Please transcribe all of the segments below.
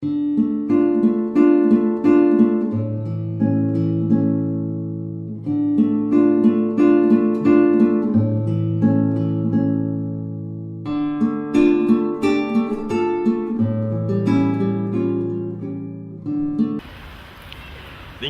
Thank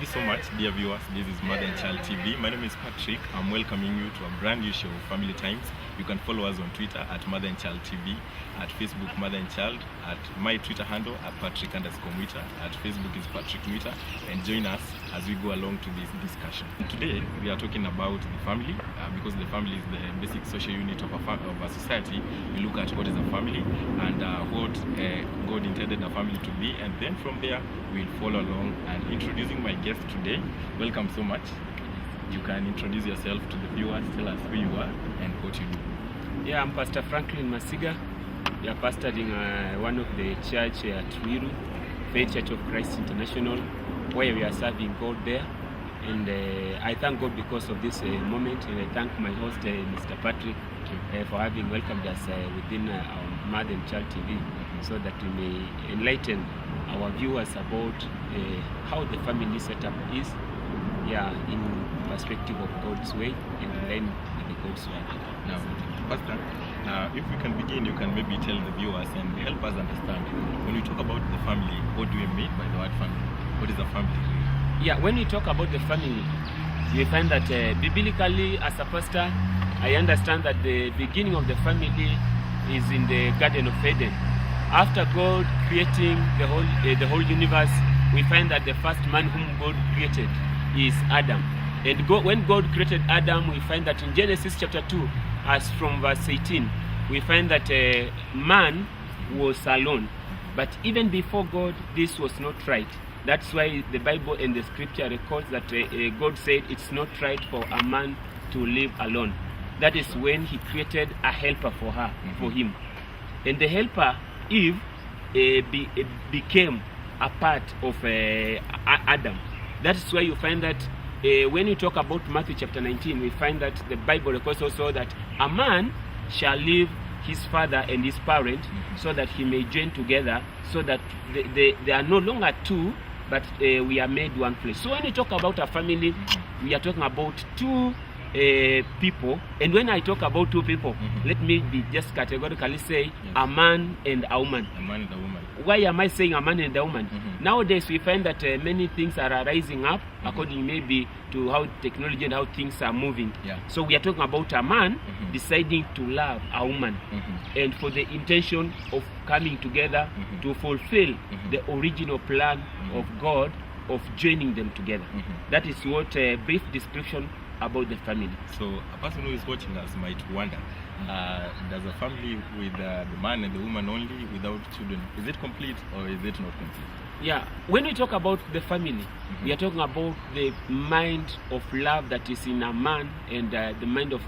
you so much, dear viewers. This is Mother and Child TV. My name is Patrick. I'm welcoming you to a brand new show, Family Times. You can follow us on Twitter at Mother and Child TV, at Facebook Mother and Child, at my Twitter handle at Patrick_Mwita, at Facebook is Patrick Mwita, and join us as we go along to this discussion. Today we are talking about the family, because the family is the basic social unit of a society. We look at what is a family and what God intended a family to be, and then from there we'll follow along. And introducing my guest today, welcome so much. You can introduce yourself to the viewers, tell us who you are and what you do. Yeah, I'm Pastor Franklin Masiga. We are pastoring one of the church at Ruiru, Faith Church of Christ International, where we are serving God there. And I thank God because of this moment, and I thank my host, Mr. Patrick, for having welcomed us within our Mother and Child TV, so that we may enlighten our viewers about how the family setup is, in perspective of God's way and then the God's way. Now, Pastor, if we can begin, you can maybe tell the viewers and help us understand, when we talk about the family, what do we mean by the word family? What is a family? Yeah, when we talk about the family, we find that biblically, as a pastor, I understand that the beginning of the family is in the Garden of Eden. After God creating the whole universe, we find that the first man whom God created is Adam. And when God created Adam, we find that in Genesis chapter 2, as from verse 18, we find that man was alone. But even before God, this was not right. That's why the Bible and the scripture records that God said it's not right for a man to live alone. That is when he created a helper for him. And the helper, Eve, became a part of Adam. That's why you find that when you talk about Matthew chapter 19, we find that the Bible records also that a man shall leave his father and his parent, so that he may join together, so that they are no longer two, but we are made one flesh. So when you talk about a family, we are talking about two people. And when I talk about two people, let me be just categorically say a man and a woman. A man and a woman. Why am I saying a man and a woman? Nowadays we find that many things are rising up according maybe to how technology and how things are moving. So we are talking about a man deciding to love a woman, and for the intention of coming together to fulfill the original plan of God of joining them together. That is what a brief description about the family. So a person who is watching us might wonder, does a family with the man and the woman only without children, is it complete or is it not complete? Yeah, when we talk about the family, we are talking about the mind of love that is in a man and the mind of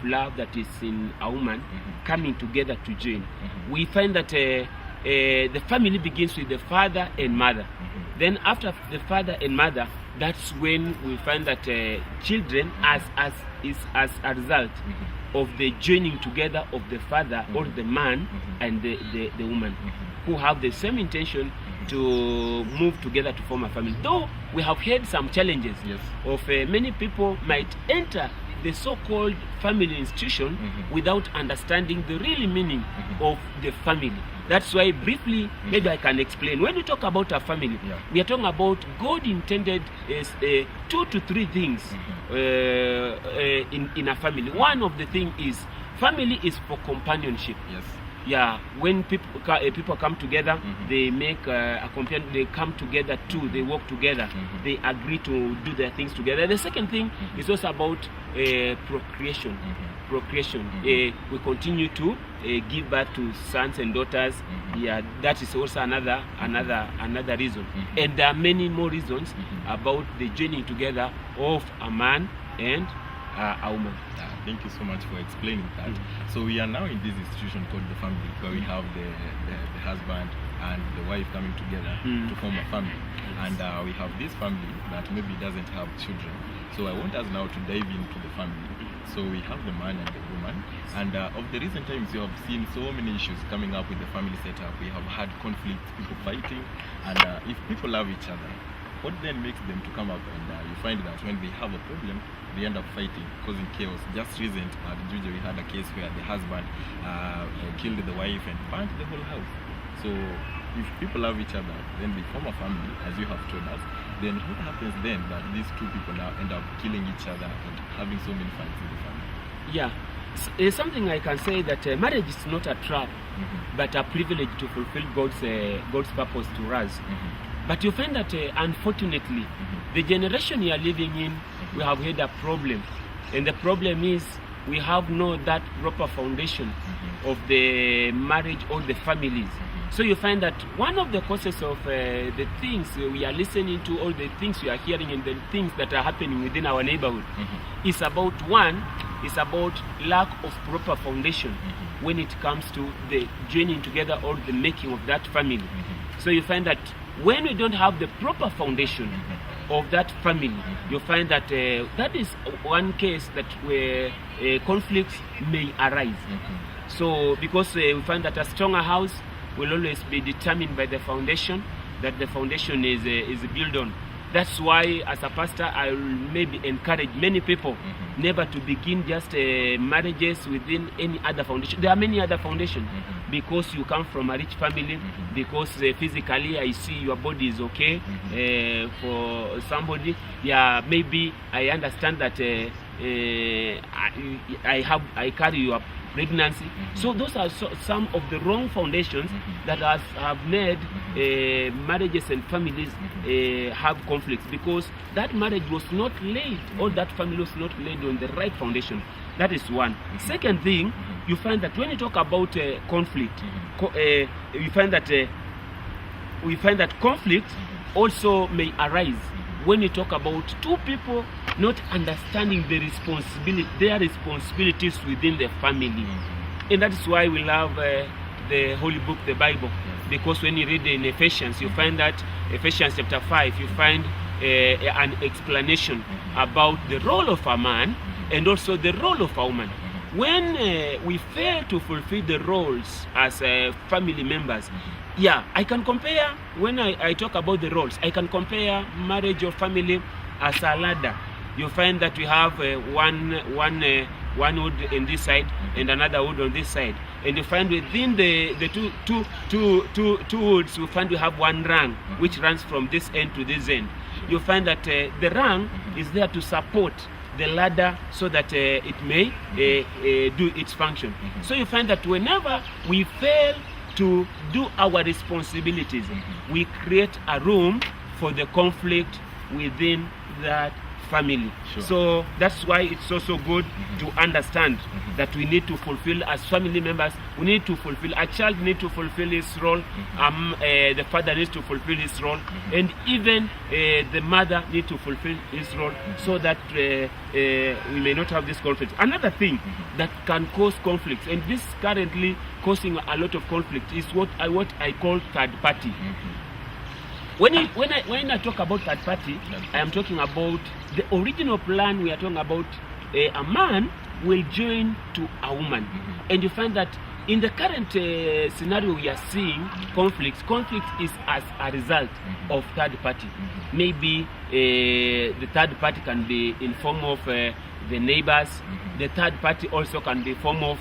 love that is in a woman coming together to join. We find that the family begins with the father and mother. Then after the father and mother, that's when we find that children as a result of the joining together of the father or the man and the woman, who have the same intention to move together to form a family. Though we have had some challenges of many people might enter the so-called family institution without understanding the real meaning of the family. That's why briefly, maybe I can explain. When we talk about a family, we are talking about God intended 2 to 3 things in a family. One of the things is family is for companionship. Yeah, when people come together, they make a companion. They come together too. They work together. They agree to do their things together. The second thing is also about procreation. We continue to give birth to sons and daughters. Yeah, that is also another reason. And there are many more reasons about the joining together of a man and a woman. Thank you so much for explaining that. So we are now in this institution called the family, where we have the husband and the wife coming together to form a family. And we have this family that maybe doesn't have children. So I want us now to dive into the family. So we have the man and the woman, and of the recent times you have seen so many issues coming up with the family setup. We have had conflicts, people fighting, and if people love each other, what then makes them to come up? And you find that when they have a problem, they end up fighting, causing chaos. Just recent at Juja, we had a case where the husband killed the wife and burnt the whole house. So if people love each other, then they form a family, as you have told us. Then what happens then that these two people now end up killing each other and having so many fights in the family? Yeah, it's something I can say that marriage is not a trap, but a privilege to fulfill God's purpose to us. But you find that unfortunately, the generation you are living in, we have had a problem, and the problem is we have no that proper foundation of the marriage or the families. So you find that one of the causes of the things we are listening to, or the things we are hearing, and the things that are happening within our neighborhood is about lack of proper foundation when it comes to the joining together or the making of that family. So you find that when we don't have the proper foundation of that family, you find that that is one case that where conflicts may arise. So because we find that a stronger house will always be determined by the foundation that the foundation is built on. That's why as a pastor I will maybe encourage many people never to begin just marriages within any other foundation. There are many other foundations because you come from a rich family, because physically I see your body is okay for somebody. Yeah, maybe I understand that I carry your pregnancy. So those are some of the wrong foundations that have made marriages and families have conflicts, because that marriage was not laid, or that family was not laid on the right foundation. That is one. Second thing, you find that when you talk about conflict, you find that conflict also may arise when you talk about two people not understanding their responsibilities within the family. And that is why we love the Holy Book, the Bible, because when you read in Ephesians, you find that Ephesians chapter 5, you find an explanation about the role of a man and also the role of a woman. When we fail to fulfill the roles as family members, yeah, I can compare, when I talk about the roles, I can compare marriage or family as a ladder. You find that we have one wood on this side and another wood on this side, and you find within the two woods, you find we have one rung which runs from this end to this end. You find that the rung is there to support the ladder so that it may do its function. So you find that whenever we fail to do our responsibilities, we create a room for the conflict within that family. So that's why it's also good to understand that we need to fulfill, as family members, we need to fulfill, a child needs to fulfill his role, the father needs to fulfill his role, and even the mother needs to fulfill his role, so that we may not have this conflict. Another thing that can cause conflicts, and this currently causing a lot of conflict, is what I call third party. When I talk about third party, I am talking about the original plan. We are talking about a man will join to a woman. And you find that in the current scenario we are seeing conflict is as a result of third party. Maybe the third party can be in form of the neighbors. The third party also can be in form of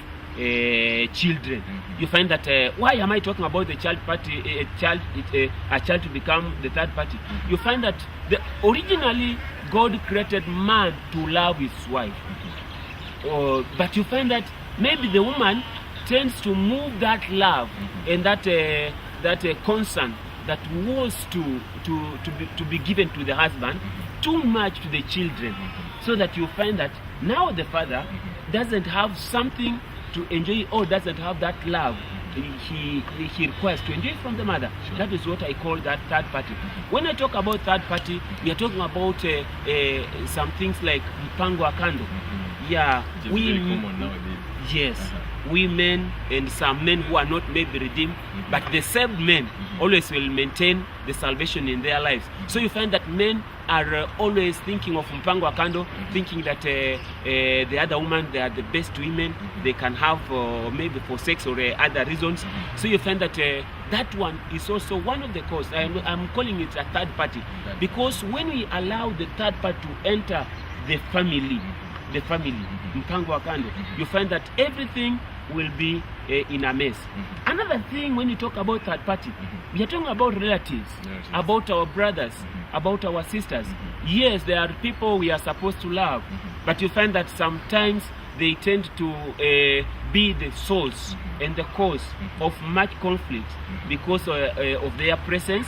children. You find that why am I talking about the child party, a child to become the third party? You find that originally God created man to love his wife, but you find that maybe the woman tends to move that love and that concern that was to be given to the husband too much to the children, so that you find that now the father doesn't have something to enjoy, or doesn't have that love he requires to enjoy from the mother. That is what I call that third party. When I talk about third party, we are talking about some things like mpango wa kando. Yeah, very common nowadays. Yes, women and some men who are not maybe redeemed, but the saved men always will maintain the salvation in their lives. So you find that men are always thinking of mpango wa kando, thinking that the other woman, they are the best women they can have, maybe for sex or other reasons. So you find that that one is also one of the cause. I'm calling it a third party, because when we allow the third party to enter the family, mpango wa kando, you find that everything will be in a mess. Another thing, when you talk about third party, we are talking about relatives, about our brothers, about our sisters. Yes, there are people we are supposed to love, but you find that sometimes they tend to be the source and the cause of much conflict because of their presence.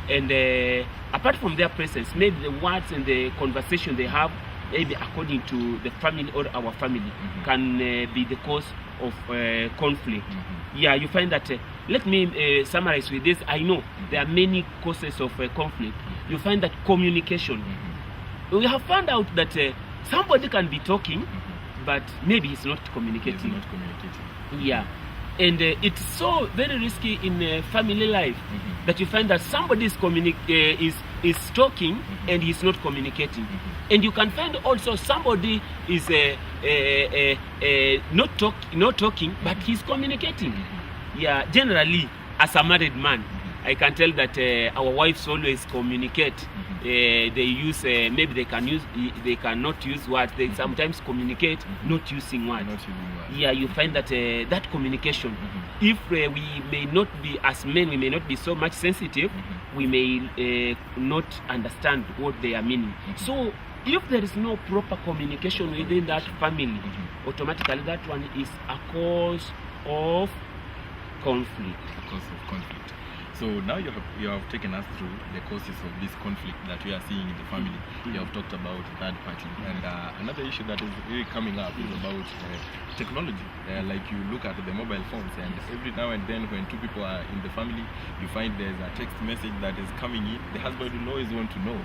And apart from their presence, maybe the words and the conversation they have, maybe according to the family or our family, can be the cause of conflict. Yeah, you find that, let me summarize with this. I know there are many causes of conflict. You find that communication. We have found out that somebody can be talking, but maybe he's not communicating. Yeah. And it's so very risky in family life that you find that somebody is talking and he's not communicating. And you can find also somebody is not talking, but he's communicating. Yeah, generally, as a married man, I can tell that our wives always communicate. They use maybe they cannot use words. They sometimes communicate not using words. Yeah, you find that that communication. If we may not be, as men, we may not be so much sensitive, we may not understand what they are meaning. So if there is no proper communication within that family, automatically that one is a cause of conflict. So now you have taken us through the causes of this conflict that we are seeing in the family. You have talked about third party, and another issue that is really coming up is about technology. Like you look at the mobile phones, and every now and then when two people are in the family, you find there's a text message that is coming in. The husband will always want to know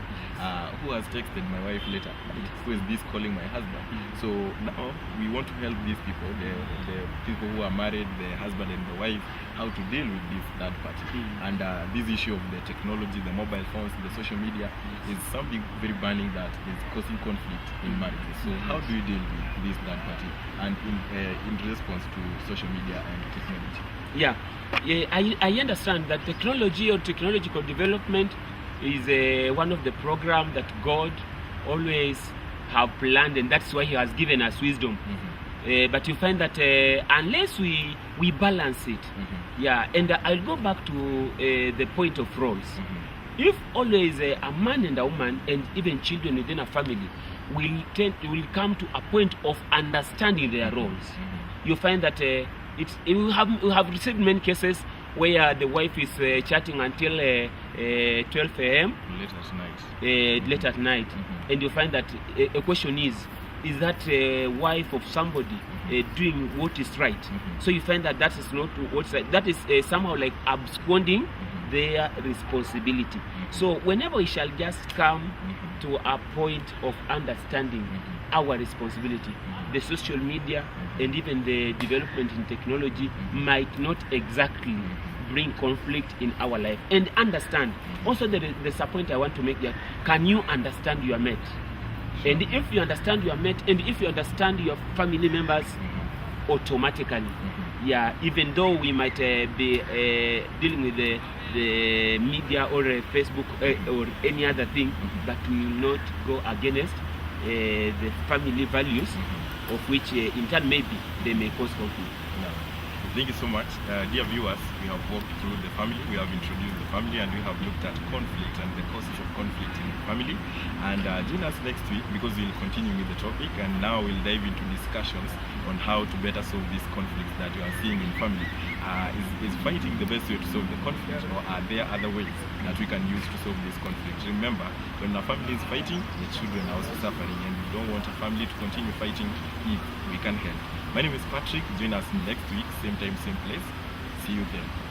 who has texted my wife later, who is this calling my husband. So now we want to help these people, the people who are married, the husband and the wife, how to deal with this third party. And this issue of the technology, the mobile phones, the social media is something very burning that is causing conflict in marriages. So how do you deal with this third party and in response to social media and technology? Yeah, I understand that technology or technological development is one of the programs that God always have planned, and that's why He has given us wisdom. But you find that unless we balance it, yeah, and I'll go back to the point of roles. If always a man and a woman and even children within a family will come to a point of understanding their roles, you find that we have received many cases where the wife is chatting until 12 a.m. late at night, and you find that a question is that wife of somebody doing what is right? So you find that that is not what's right. That is somehow like absconding their responsibility. So whenever we shall just come to a point of understanding our responsibility, the social media and even the development in technology might not exactly bring conflict in our life. And understand, also there's a point I want to make, that can you understand your mate? And if you understand your mate, and if you understand your family members, automatically, yeah, even though we might be dealing with the media or Facebook or any other thing, but we will not go against the family values, of which in turn maybe they may cause conflict. Thank you so much. Dear viewers, we have walked through the family, we have introduced the family, and we have looked at conflict and the causes of conflict in the family. And join us next week, because we'll continue with the topic, and now we'll dive into discussions on how to better solve these conflicts that you are seeing in family. Is fighting the best way to solve the conflict, or are there other ways that we can use to solve this conflict? Remember, when a family is fighting, the children are also suffering, and we don't want a family to continue fighting if we can help. My name is Patrick. Join us next week, same time, same place. See you then.